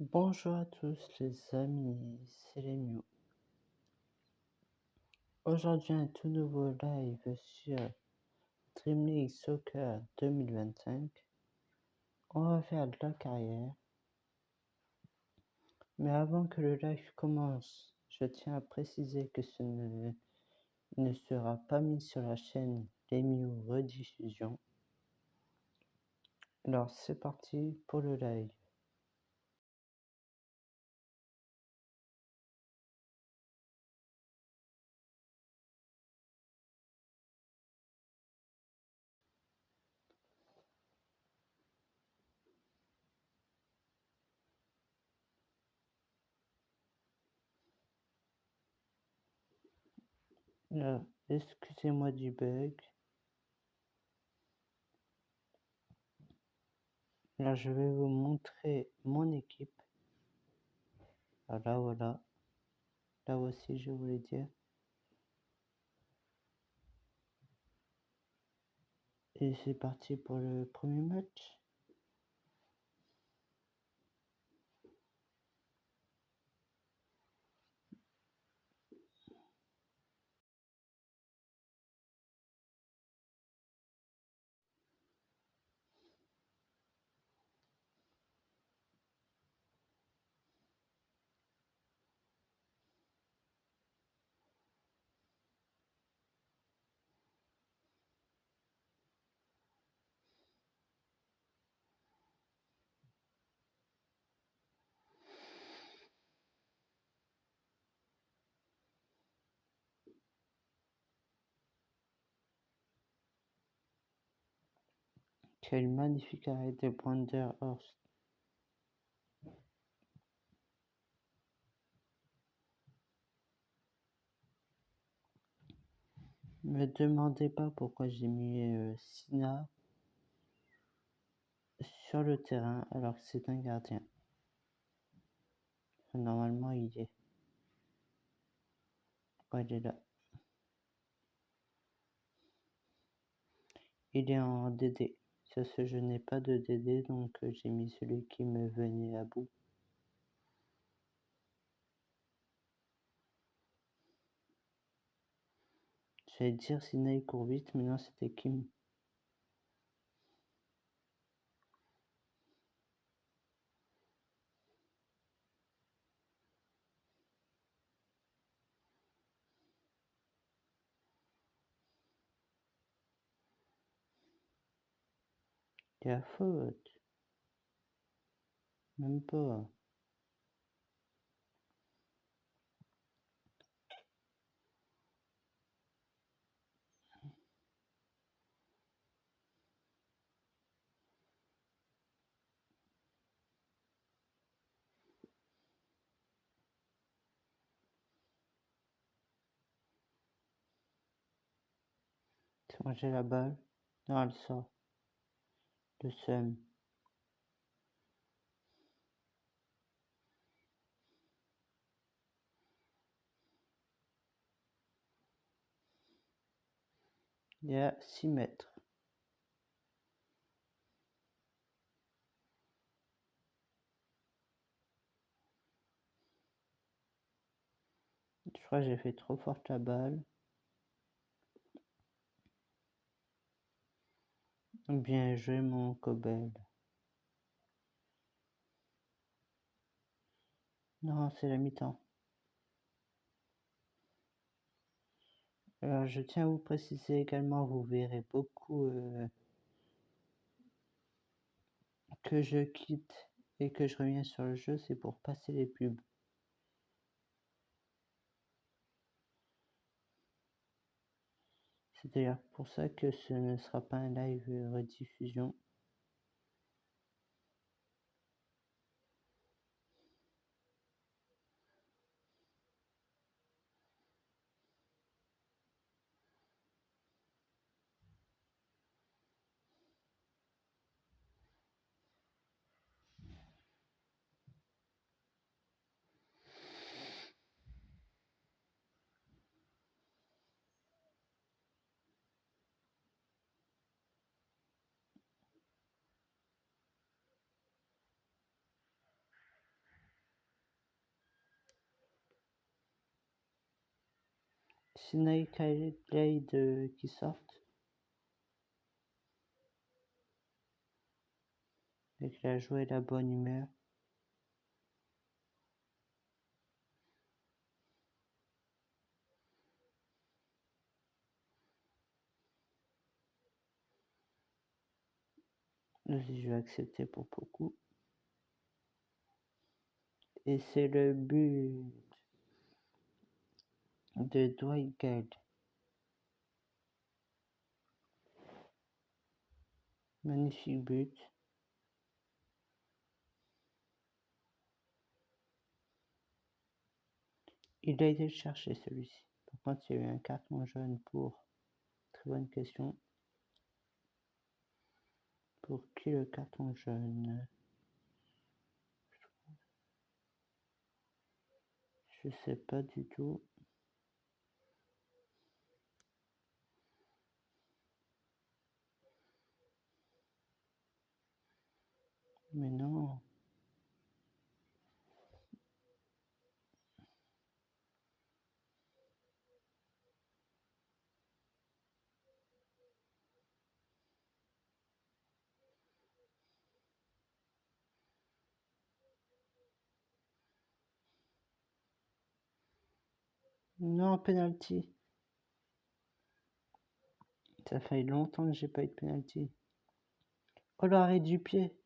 Bonjour à tous les amis, c'est Lémio. Aujourd'hui un tout nouveau live sur Dream League Soccer 2025. On va faire de la carrière. Mais avant que le live commence, je tiens à préciser que ce ne sera pas mis sur la chaîne Lémio Rediffusion. Alors c'est parti pour le live. Là, excusez-moi du bug. Là, je vais vous montrer mon équipe. Voilà. Là aussi, je voulais dire. Et c'est parti pour le premier match. Quel magnifique arrêt de Brandehorst. Me demandez pas pourquoi j'ai mis Sina sur le terrain alors que c'est un gardien. Normalement, il y est. Ouais, il est là. Il est en DD. Sauf que je n'ai pas de DD, donc j'ai mis celui qui me venait à bout. J'allais dire Sina il court vite, mais non, c'était Kim. Il y a faute. Même pas. Moi j'ai la balle. Non, elle sort. Le seum. Il y a 6 mètres. Je crois que j'ai fait trop forte la balle. Bien joué mon Cobel. Non, c'est la mi-temps. Alors, je tiens à vous préciser également, vous verrez beaucoup que je quitte et que je reviens sur le jeu, c'est pour passer les pubs. C'est d'ailleurs pour ça que ce ne sera pas un live rediffusion. Snake Blade qui sortent. Avec la joie et la bonne humeur. Vas-y, je vais accepter pour beaucoup. Et c'est le but de Dwight Gale. Magnifique but. Il a été cherché celui-ci. Par contre, il y a eu un carton jaune pour. Très bonne question. Pour qui le carton jaune? Je sais pas du tout. Mais non. Non, penalty. Ça fait longtemps que j'ai pas eu de penalty. Oh, l'arrêt du pied.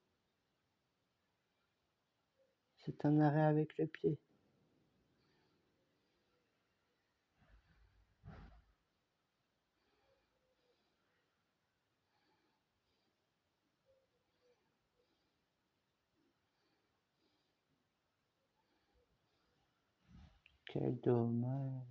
C'est un arrêt avec le pied. Quel dommage.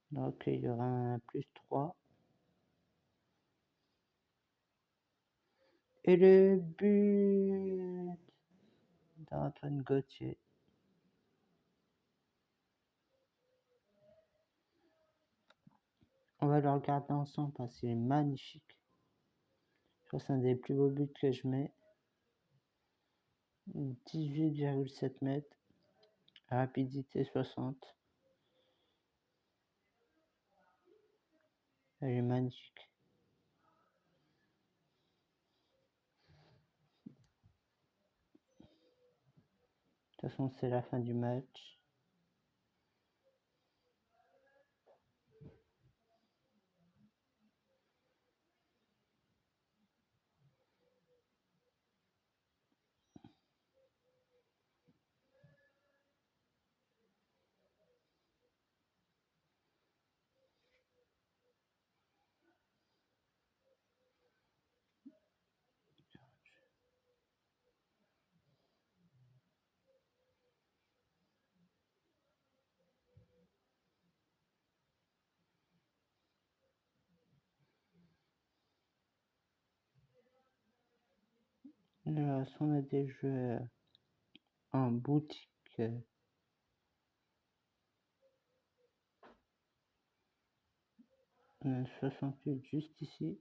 Donc, il y aura un +3. Et le but d'Antoine Gauthier. On va le regarder ensemble parce qu'il est magnifique. Je crois que c'est un des plus beaux buts que je mets. 18,7 mètres. Rapidité 60. Elle est magnifique. De toute façon, c'est la fin du match. Là, on a des joueurs en boutique. 68 juste ici.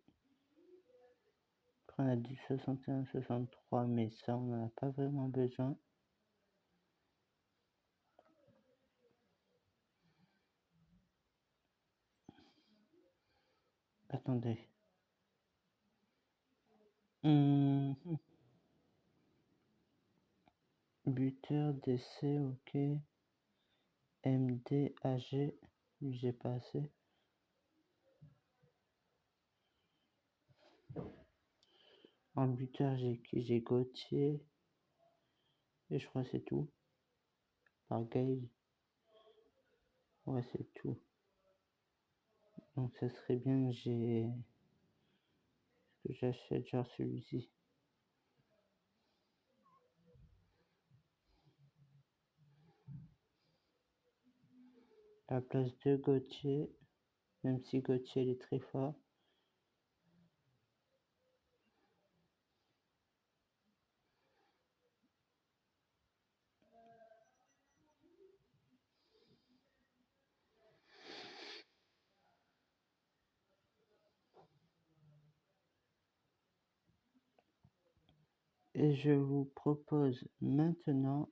Après, on a du 61, 63, mais ça, on n'en a pas vraiment besoin. Attendez. Buteur, d'essai, ok. MD, AG, j'ai pas assez. En buteur, j'ai Gauthier. Et je crois que c'est tout. Par Gale. Ouais, c'est tout. Donc ça serait bien que j'achète genre celui-ci. À la place de Gauthier. Même si Gauthier il est très fort. Et je vous propose maintenant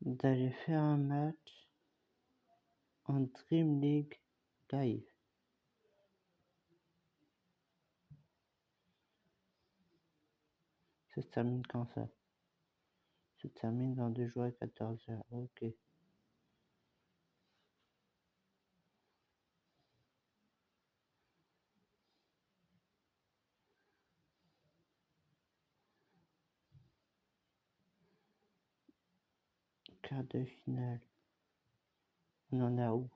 d'aller faire un match en Dream League Live. Ça se termine quand ça? Ça se termine dans 2 jours à 14h. Ok. Quart de finale. On en a où?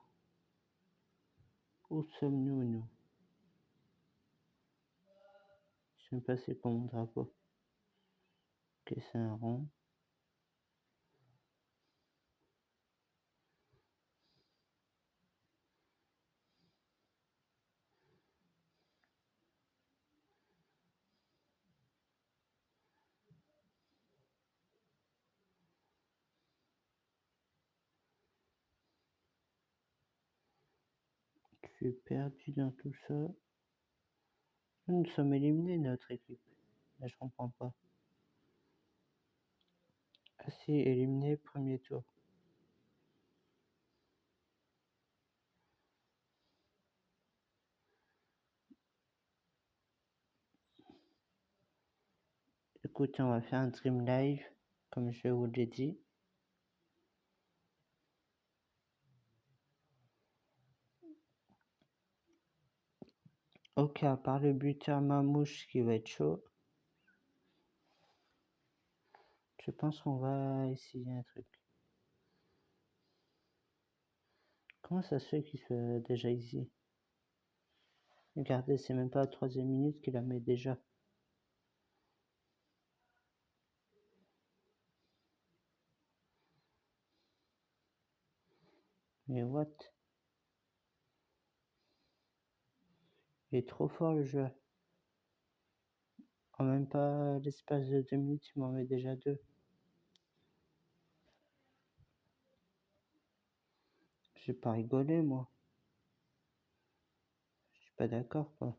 Où sommes-nous, nous? Je sais même pas c'est quoi mon drapeau. Ok, c'est un rond. Je suis perdu dans tout ça. Nous sommes éliminés, notre équipe. Là, je comprends pas. Ah si, éliminé, premier tour. Écoutez, on va faire un Dream Live, comme je vous l'ai dit. Ok, à part le buteur Mamouche qui va être chaud, je pense qu'on va essayer un truc. Comment ça se fait qu'il soit déjà ici? Regardez, c'est même pas la 3e minute qu'il la met déjà. Mais what? Il est trop fort le jeu. En même pas l'espace de 2 minutes, il m'en met déjà 2. J'ai pas rigolé, moi. Je suis pas d'accord, quoi.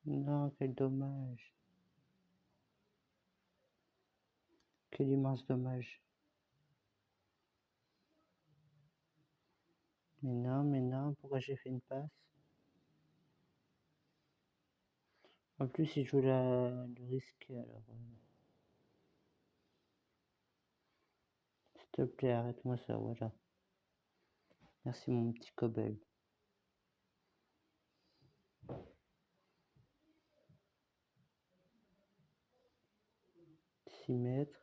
Non, quel dommage. Quel immense dommage. Mais non, pourquoi j'ai fait une passe? En plus, il joue le risque, alors... S'il te plaît, arrête-moi ça, voilà. Merci, mon petit Cobel. 6 mètres.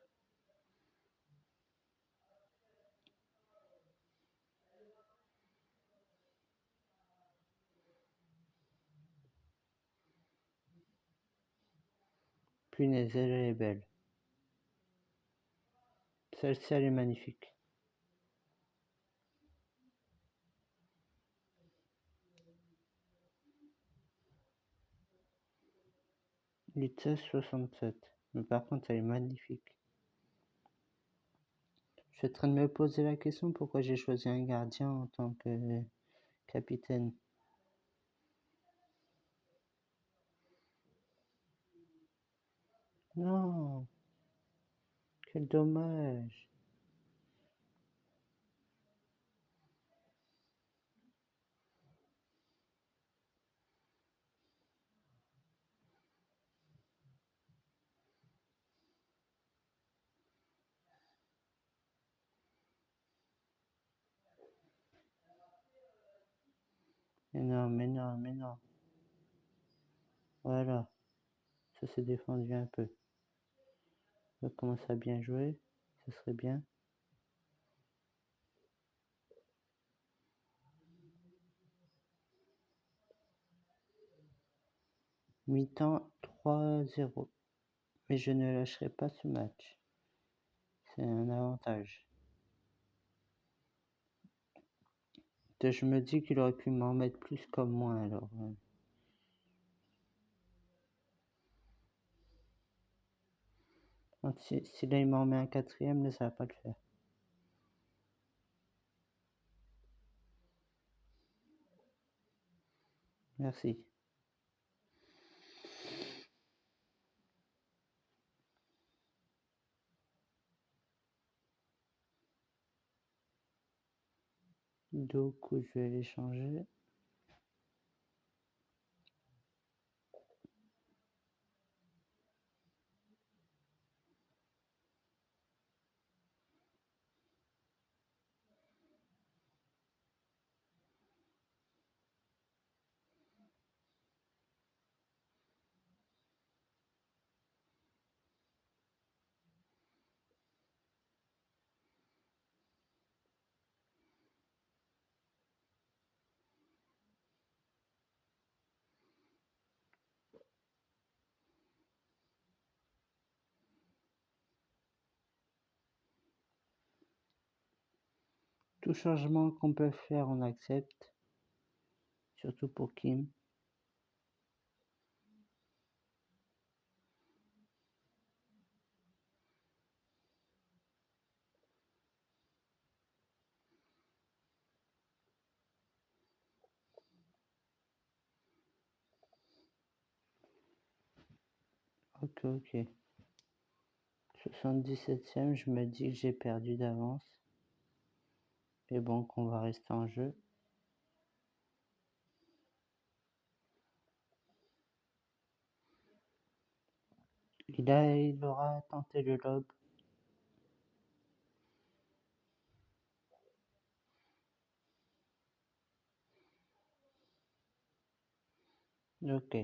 Punaise, elle est belle. Celle-ci, elle est magnifique. Vitesse 67. Mais par contre, elle est magnifique. Je suis en train de me poser la question pourquoi j'ai choisi un gardien en tant que capitaine. Non, quel dommage. Mais non. Voilà, ça s'est défendu un peu. On va commencer à bien jouer, ce serait bien. Mi-temps 3-0. Mais je ne lâcherai pas ce match. C'est un avantage. Je me dis qu'il aurait pu m'en mettre plus comme moi, alors. Si là il m'en met un quatrième, là ça va pas le faire. Merci. Du coup, je vais les changer. Tout changement qu'on peut faire, on accepte. Surtout pour Kim. Ok. 77e, je me dis que j'ai perdu d'avance. Et bon, qu'on va rester en jeu. Il aura tenté le lob. Ok.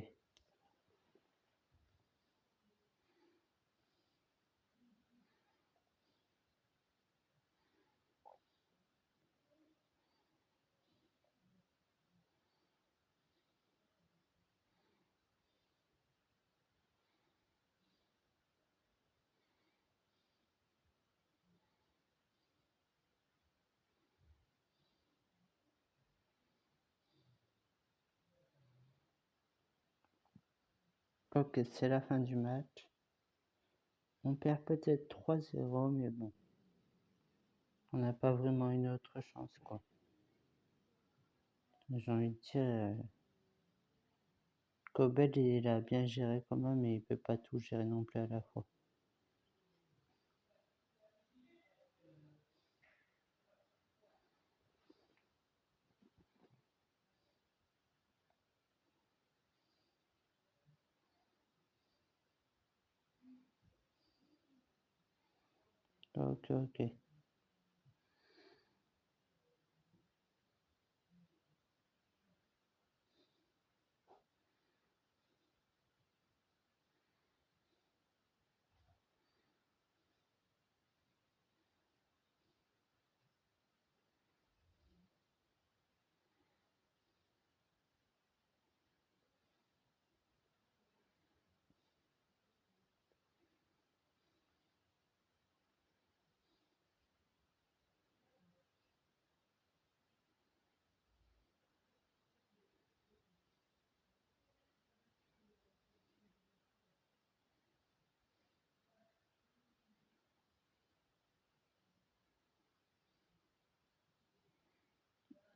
Ok, c'est la fin du match. On perd peut-être 3-0, mais bon. On n'a pas vraiment une autre chance, quoi. J'ai envie de dire... Kobel, il a bien géré quand même, mais il peut pas tout gérer non plus à la fois. Ok.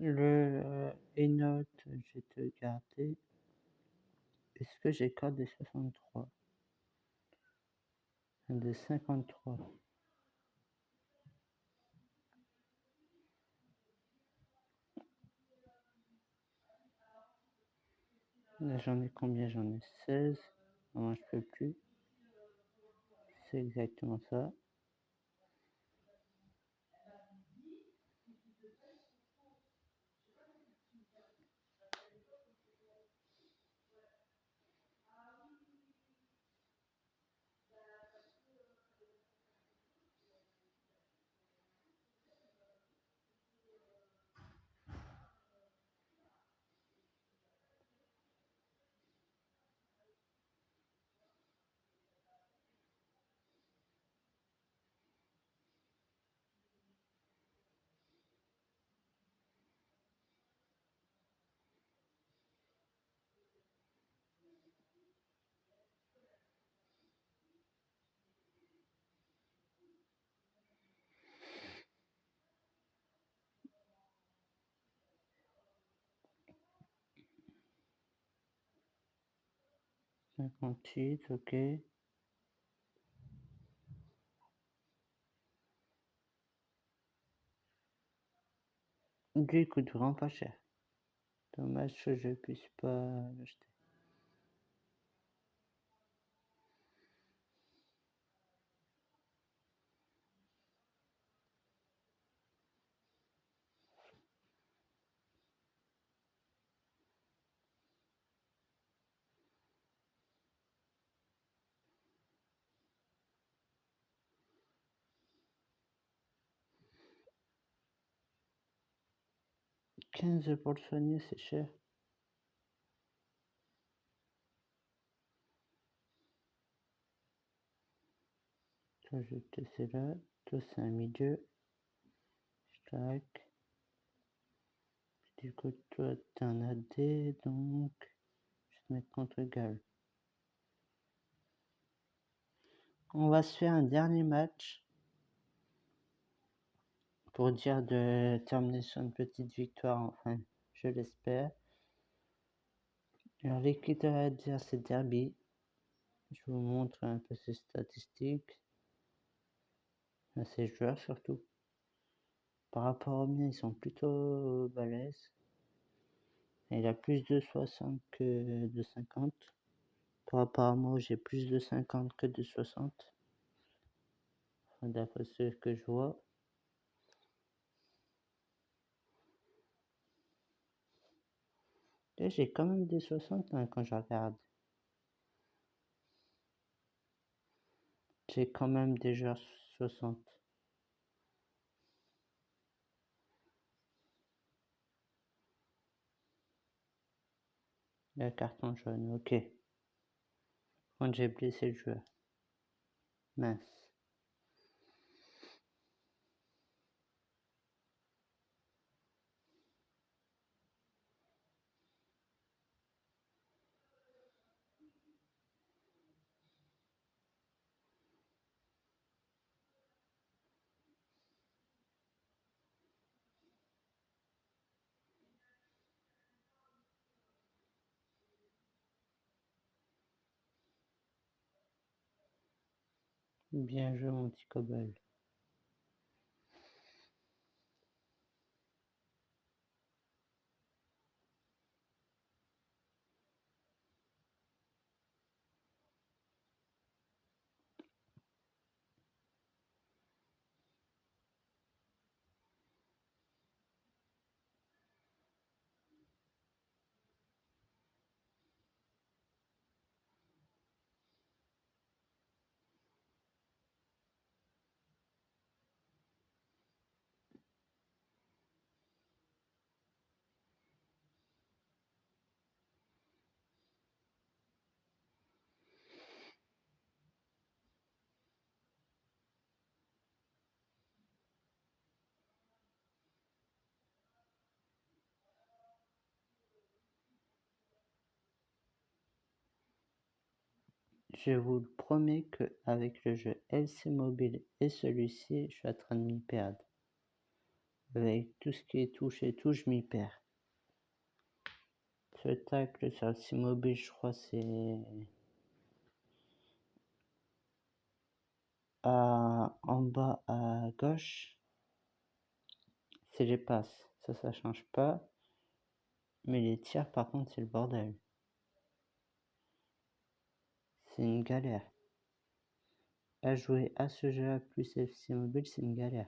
Le E-Note, je vais te garder. Est-ce que j'ai code de 63? De 53. Là, j'en ai combien? J'en ai 16. Non, je peux plus. C'est exactement ça. 58, ok. Lui, il coûte vraiment pas cher. Dommage que je puisse pas l'acheter. « 15 pour le soigner, c'est cher. » Toi, je vais te laisser là. Toi, c'est un milieu. Tac. Du coup, toi, t'es un AD, donc je vais te mettre contre égal. On va se faire un dernier match pour dire de terminer sur une petite victoire, enfin, je l'espère. Alors, l'équipe à dire, c'est Derby. Je vous montre un peu ses statistiques. Ses joueurs surtout. Par rapport aux miens, ils sont plutôt balèzes. Il a plus de 60 que de 50. Par rapport à moi, j'ai plus de 50 que de 60. Enfin, d'après ce que je vois. Et j'ai quand même des 60 hein, quand je regarde. J'ai quand même déjà 60. Le carton jaune, ok. Quand j'ai blessé le joueur. Mince. Bien joué mon petit Cobble. Je vous le promets que avec le jeu LC Mobile et celui-ci, je suis en train de m'y perdre. Avec tout ce qui est touche et tout, je m'y perds. Ce tacle sur LC Mobile, je crois c'est en bas à gauche. C'est les passes, ça change pas. Mais les tirs, par contre, c'est le bordel. C'est une galère. À jouer à ce jeu plus FC Mobile, c'est une galère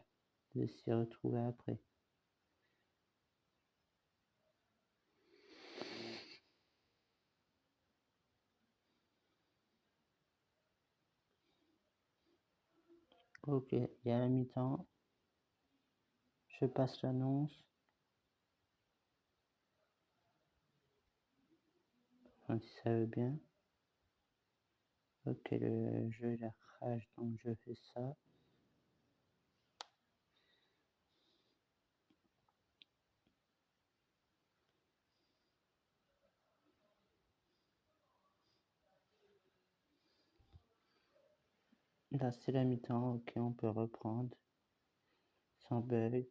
de s'y retrouver après. Ok, il y a la mi-temps. Je passe l'annonce. Enfin, si ça veut bien. Ok, le jeu il a crash, donc je fais ça. Là, c'est la mi-temps. Ok, on peut reprendre. Sans bug.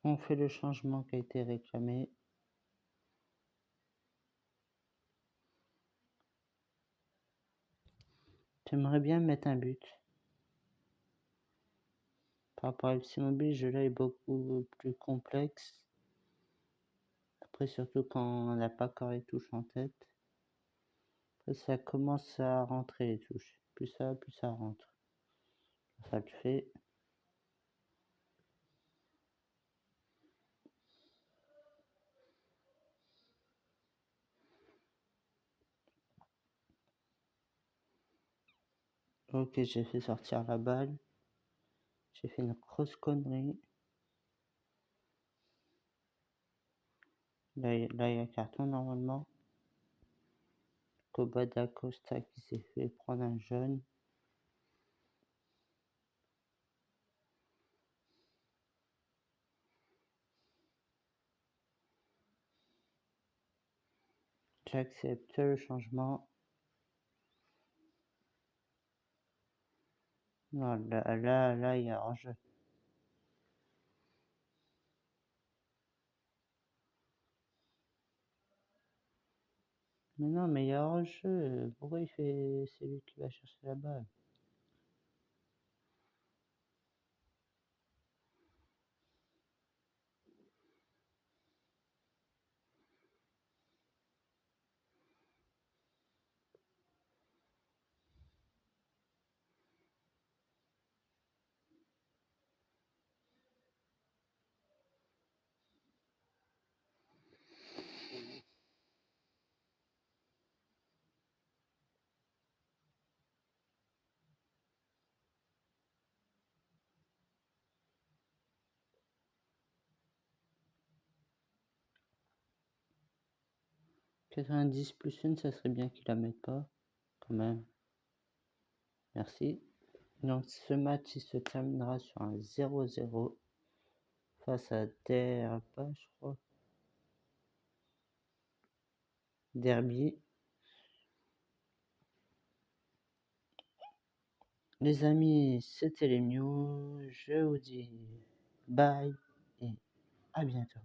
On fait le changement qui a été réclamé. J'aimerais bien mettre un but. Par rapport à FC Mobile, le jeu là est beaucoup plus complexe. Après, surtout quand on n'a pas encore les touches en tête. Après, ça commence à rentrer les touches. Plus ça rentre. Ça le fait. Ok, j'ai fait sortir la balle. J'ai fait une grosse connerie. Là, il y a carton normalement. Kobada Costa qui s'est fait prendre un jaune. J'accepte le changement. Non, là, il y a hors-jeu. Mais non, mais il y a hors-jeu. Pourquoi il fait... C'est lui qui va chercher la balle. « 90 plus 1, ça serait bien qu'il la mette pas. Quand même. Merci. Donc ce match il se terminera sur un 0-0 face à Derba, je crois. Derby. Les amis, c'était les news. Je vous dis bye et à bientôt.